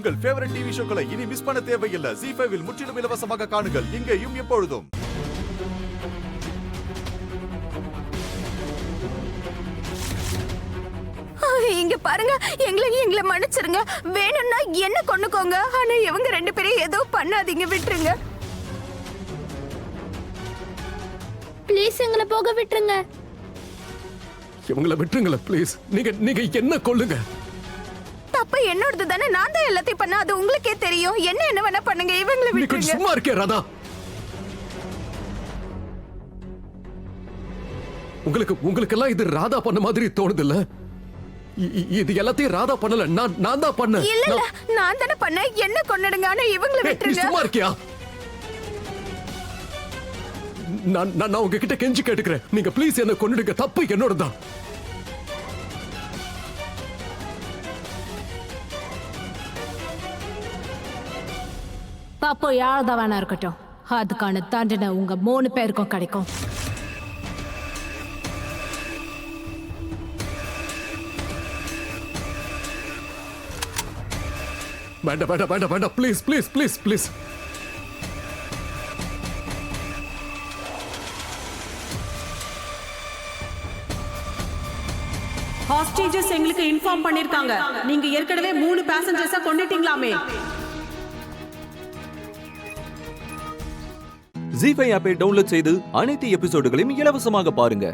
உங்கள் favourite TV ஷோக்களை இனி miss பண்ண தேவையில்லை. ZEE5 இல் முற்றிலும் இலவசமாக காணுங்கள். இங்கேயும் எப்பொழுதும். இங்க பாருங்க, எங்களை மன்னிச்சிருங்க. வேணும்னா என்ன கொன்னுக்கோங்க. ஆனா இவங்க ரெண்டு பேரும் ஏதோ பண்ணாதீங்க, விட்டுருங்க. ப்ளீஸ் எங்களை போக விட்டுருங்க. இவங்கள விட்டுருங்கள ப்ளீஸ். நீங்க என்ன கொல்லுங்க. தப்பு என்னோடது தானே. நான் தான் எல்லாத்தையும் பண்ண, அது உங்களுக்கே தெரியும். என்ன வேணா பண்ணுங்க, இவங்களை விட்டுருங்க. சும்மா இருக்கே ராதா. உங்களுக்கு எல்லாம் இது ராதா பண்ண மாதிரி தோணுது இல்ல? இது எல்லாத்தையும் ராதா பண்ணல, நான் தான் பண்ணேன். இல்ல நான் தானே பண்ணேன். என்ன கொன்னுடுங்க, ஆனா இவங்களை விட்டுருங்க. சும்மா இருக்கியா? நான் உங்ககிட்ட கெஞ்சி கேட்டுக்கிறேன். நீங்க ப்ளீஸ் என்ன கொன்னுடுங்க. தப்பு என்னோட தான். தப்பு யாரதான் வேணா இருக்கட்டும், அதுக்கான தண்டனை உங்க 3 பேருக்கும் கிடைக்கும். வேண்டாம் please please please please. Hostages எங்களுக்கு இன்ஃபார்ம் பண்ணிருக்காங்க. நீங்க ஏற்கனவே 3 பேசஞ்சர்ஸ கொன்னுட்டீங்களாமே. ZEE5 ஆப்பை டவுன்லோட் செய்து அனைத்து எபிசோடுகளையும் இலவசமாக பாருங்க.